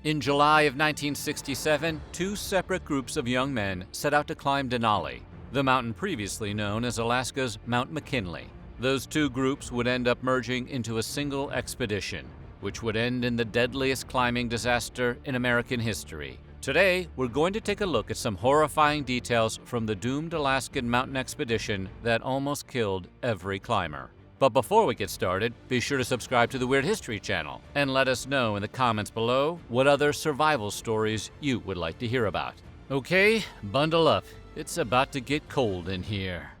In July of 1967, two separate groups of young men set out to climb Denali, the mountain previously known as Alaska's Mount McKinley. Those two groups would end up merging into a single expedition, which would end in the deadliest climbing disaster in American history. Today, we're going to take a look at some horrifying details from the doomed Alaskan mountain expedition that almost killed every climber. But before we get started, be sure to subscribe to the Weird History channel and let us know in the comments below what other survival stories you would like to hear about. Okay, bundle up. It's about to get cold in here.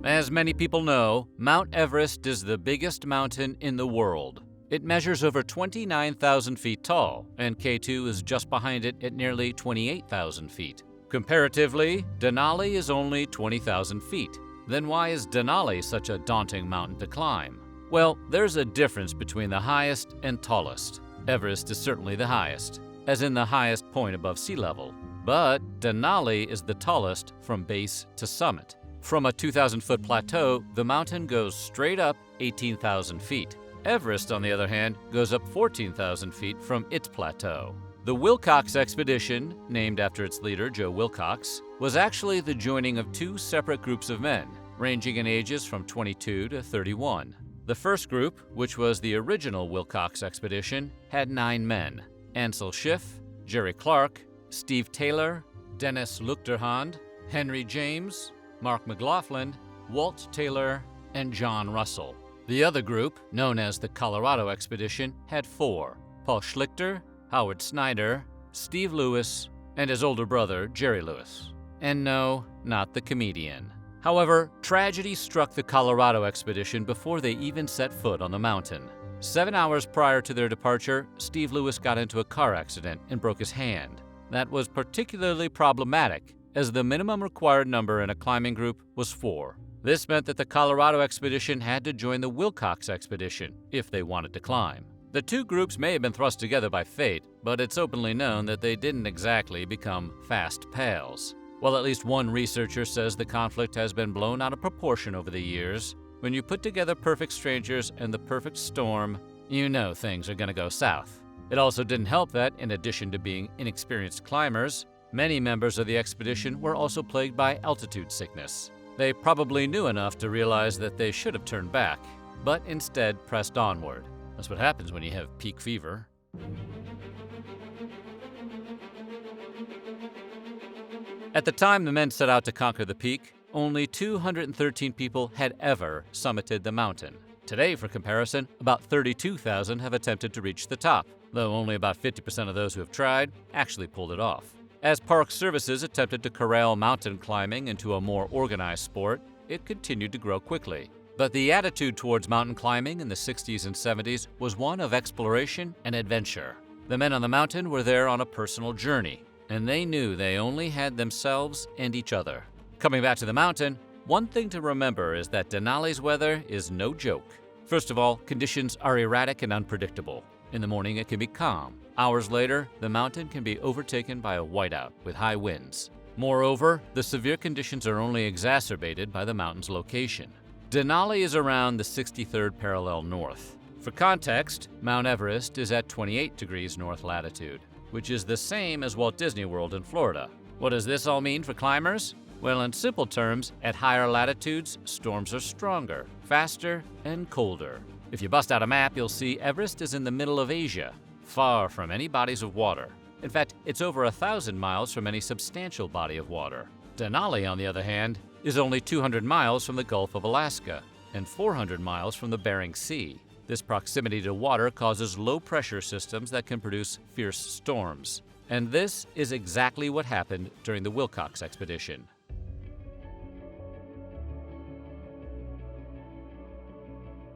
As many people know, Mount Everest is the biggest mountain in the world. It measures over 29,000 feet tall, and K2 is just behind it at nearly 28,000 feet. Comparatively, Denali is only 20,000 feet. Then why is Denali such a daunting mountain to climb? Well, there's a difference between the highest and tallest. Everest is certainly the highest, as in the highest point above sea level. But Denali is the tallest from base to summit. From a 2,000-foot plateau, the mountain goes straight up 18,000 feet. Everest, on the other hand, goes up 14,000 feet from its plateau. The Wilcox Expedition, named after its leader, Joe Wilcox, was actually the joining of two separate groups of men, ranging in ages from 22 to 31. The first group, which was the original Wilcox Expedition, had 9 men: Ansel Schiff, Jerry Clark, Steve Taylor, Dennis Luchterhand, Henry James, Mark McLaughlin, Walt Taylor, and John Russell. The other group, known as the Colorado Expedition, had 4: Paul Schlichter, Howard Snyder, Steve Lewis, and his older brother, Jerry Lewis. And no, not the comedian. However, tragedy struck the Colorado Expedition before they even set foot on the mountain. 7 hours prior to their departure, Steve Lewis got into a car accident and broke his hand. That was particularly problematic, as the minimum required number in a climbing group was 4. This meant that the Colorado Expedition had to join the Wilcox Expedition if they wanted to climb. The two groups may have been thrust together by fate, but it's openly known that they didn't exactly become fast pals. While at least one researcher says the conflict has been blown out of proportion over the years, when you put together perfect strangers and the perfect storm, you know things are going to go south. It also didn't help that, in addition to being inexperienced climbers, many members of the expedition were also plagued by altitude sickness. They probably knew enough to realize that they should have turned back, but instead pressed onward. That's what happens when you have peak fever. At the time the men set out to conquer the peak, only 213 people had ever summited the mountain. Today, for comparison, about 32,000 have attempted to reach the top, though only about 50% of those who have tried actually pulled it off. As Park Services attempted to corral mountain climbing into a more organized sport, it continued to grow quickly. But the attitude towards mountain climbing in the 60s and 70s was one of exploration and adventure. The men on the mountain were there on a personal journey, and they knew they only had themselves and each other. Coming back to the mountain, one thing to remember is that Denali's weather is no joke. First of all, conditions are erratic and unpredictable. In the morning, it can be calm. Hours later, the mountain can be overtaken by a whiteout with high winds. Moreover, the severe conditions are only exacerbated by the mountain's location. Denali is around the 63rd parallel north. For context, Mount Everest is at 28 degrees north latitude, which is the same as Walt Disney World in Florida. What does this all mean for climbers? Well, in simple terms, at higher latitudes, storms are stronger, faster, and colder. If you bust out a map, you'll see Everest is in the middle of Asia, far from any bodies of water. In fact, it's over 1,000 miles from any substantial body of water. Denali, on the other hand, is only 200 miles from the Gulf of Alaska and 400 miles from the Bering Sea. This proximity to water causes low-pressure systems that can produce fierce storms. And this is exactly what happened during the Wilcox Expedition.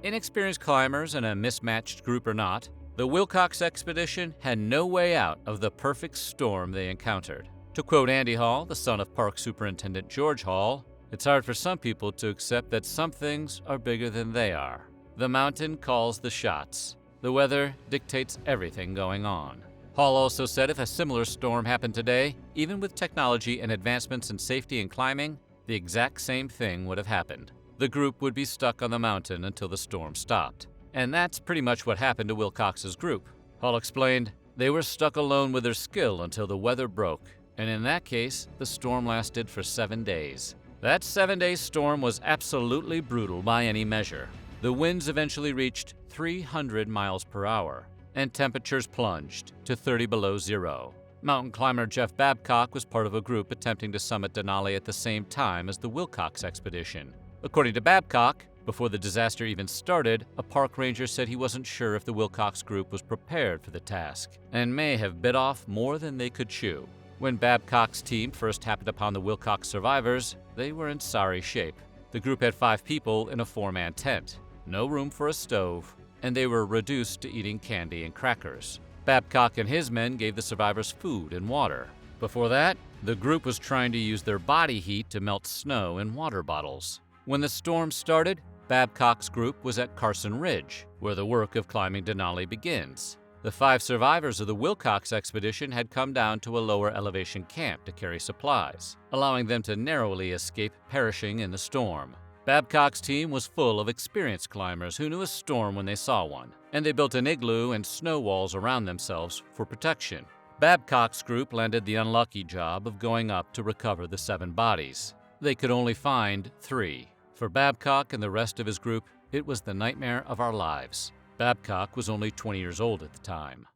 Inexperienced climbers and a mismatched group or not, the Wilcox Expedition had no way out of the perfect storm they encountered. To quote Andy Hall, the son of Park Superintendent George Hall, "It's hard for some people to accept that some things are bigger than they are. The mountain calls the shots. The weather dictates everything going on." Hall also said if a similar storm happened today, even with technology and advancements in safety and climbing, the exact same thing would have happened. The group would be stuck on the mountain until the storm stopped. And that's pretty much what happened to Wilcox's group. Hall explained, "They were stuck alone with their skill until the weather broke, and in that case, the storm lasted for 7 days. That 7-day storm was absolutely brutal by any measure. The winds eventually reached 300 miles per hour, and temperatures plunged to 30 below zero. Mountain climber Jeff Babcock was part of a group attempting to summit Denali at the same time as the Wilcox Expedition. According to Babcock, before the disaster even started, a park ranger said he wasn't sure if the Wilcox group was prepared for the task, and may have bit off more than they could chew. When Babcock's team first happened upon the Wilcox survivors, they were in sorry shape. The group had 5 people in a 4-man tent, no room for a stove, and they were reduced to eating candy and crackers. Babcock and his men gave the survivors food and water. Before that, the group was trying to use their body heat to melt snow in water bottles. When the storm started, Babcock's group was at Carson Ridge, where the work of climbing Denali begins. The 5 survivors of the Wilcox expedition had come down to a lower elevation camp to carry supplies, allowing them to narrowly escape perishing in the storm. Babcock's team was full of experienced climbers who knew a storm when they saw one, and they built an igloo and snow walls around themselves for protection. Babcock's group landed the unlucky job of going up to recover the 7 bodies. They could only find 3. For Babcock and the rest of his group, it was the nightmare of our lives. Babcock was only 20 years old at the time.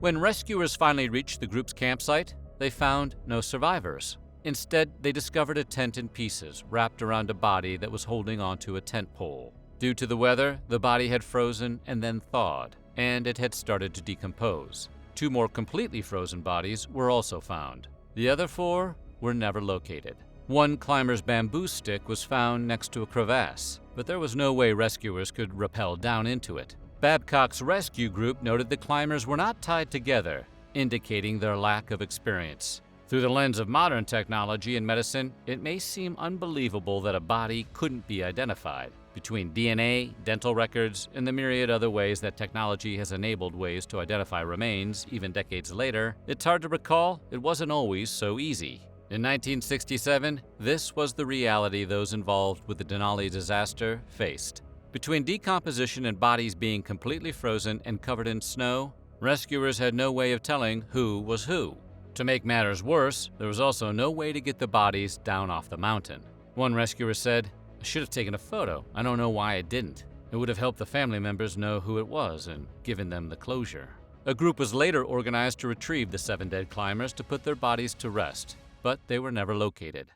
When rescuers finally reached the group's campsite, they found no survivors. Instead, they discovered a tent in pieces wrapped around a body that was holding onto a tent pole. Due to the weather, the body had frozen and then thawed, and it had started to decompose. 2 more completely frozen bodies were also found. The other 4 were never located. One climber's bamboo stick was found next to a crevasse, but there was no way rescuers could rappel down into it. Babcock's rescue group noted the climbers were not tied together, indicating their lack of experience. Through the lens of modern technology and medicine, it may seem unbelievable that a body couldn't be identified. Between DNA, dental records, and the myriad other ways that technology has enabled ways to identify remains, even decades later, it's hard to recall it wasn't always so easy. In 1967, this was the reality those involved with the Denali disaster faced. Between decomposition and bodies being completely frozen and covered in snow, rescuers had no way of telling who was who. To make matters worse, there was also no way to get the bodies down off the mountain. One rescuer said, "I should have taken a photo. I don't know why I didn't. It would have helped the family members know who it was and given them the closure." A group was later organized to retrieve the 7 dead climbers to put their bodies to rest, but they were never located.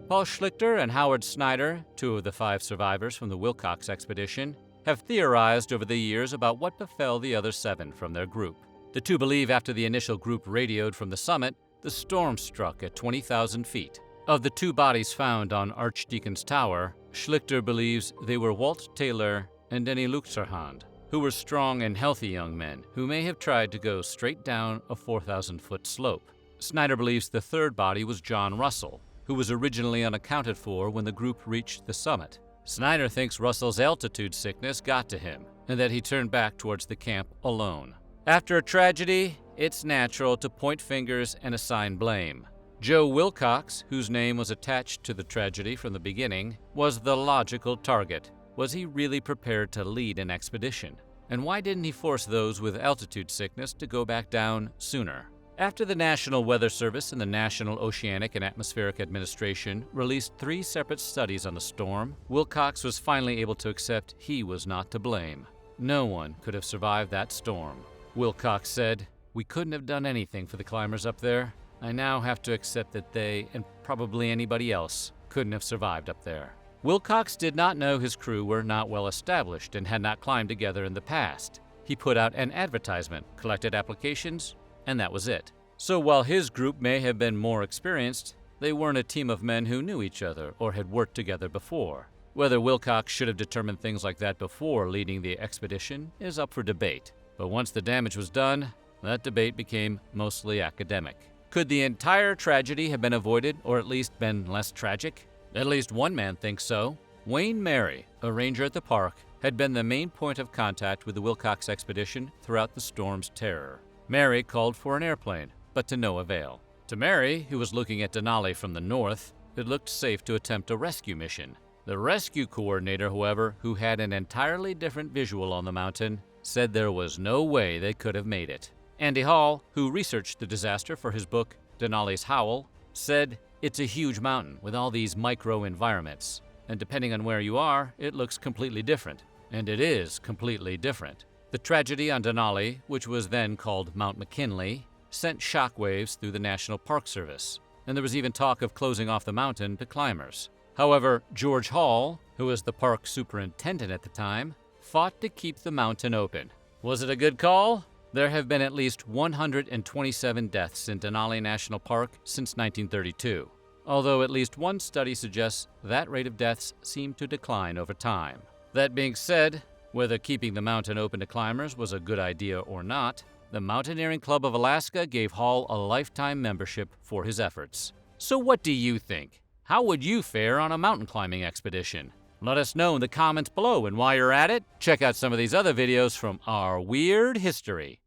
Paul Schlichter and Howard Snyder, 2 of the 5 survivors from the Wilcox expedition, have theorized over the years about what befell the other 7 from their group. The 2 believe after the initial group radioed from the summit, the storm struck at 20,000 feet. Of the 2 bodies found on Archdeacon's Tower, Schlichter believes they were Walt Taylor and Denali Luchterhand, who were strong and healthy young men who may have tried to go straight down a 4,000-foot slope. Snyder believes the 3rd body was John Russell, who was originally unaccounted for when the group reached the summit. Snyder thinks Russell's altitude sickness got to him, and that he turned back towards the camp alone. After a tragedy, it's natural to point fingers and assign blame. Joe Wilcox, whose name was attached to the tragedy from the beginning, was the logical target. Was he really prepared to lead an expedition? And why didn't he force those with altitude sickness to go back down sooner? After the National Weather Service and the National Oceanic and Atmospheric Administration released 3 separate studies on the storm, Wilcox was finally able to accept he was not to blame. No one could have survived that storm. Wilcox said, "We couldn't have done anything for the climbers up there. I now have to accept that they, and probably anybody else, couldn't have survived up there." Wilcox did not know his crew were not well established and had not climbed together in the past. He put out an advertisement, collected applications, and that was it. So while his group may have been more experienced, they weren't a team of men who knew each other or had worked together before. Whether Wilcox should have determined things like that before leading the expedition is up for debate. But once the damage was done, that debate became mostly academic. Could the entire tragedy have been avoided, or at least been less tragic? At least one man thinks so. Wayne Mary, a ranger at the park, had been the main point of contact with the Wilcox expedition throughout the storm's terror. Mary called for an airplane, but to no avail. To Mary, who was looking at Denali from the north, it looked safe to attempt a rescue mission. The rescue coordinator, however, who had an entirely different visual on the mountain, said there was no way they could have made it. Andy Hall, who researched the disaster for his book Denali's Howl, said, "It's a huge mountain with all these micro-environments, and depending on where you are, it looks completely different." And it is completely different. The tragedy on Denali, which was then called Mount McKinley, sent shockwaves through the National Park Service, and there was even talk of closing off the mountain to climbers. However, George Hall, who was the park superintendent at the time, fought to keep the mountain open. Was it a good call? There have been at least 127 deaths in Denali National Park since 1932, although at least one study suggests that rate of deaths seemed to decline over time. That being said, whether keeping the mountain open to climbers was a good idea or not, the Mountaineering Club of Alaska gave Hall a lifetime membership for his efforts. So what do you think? How would you fare on a mountain climbing expedition? Let us know in the comments below, and while you're at it, check out some of these other videos from our weird history.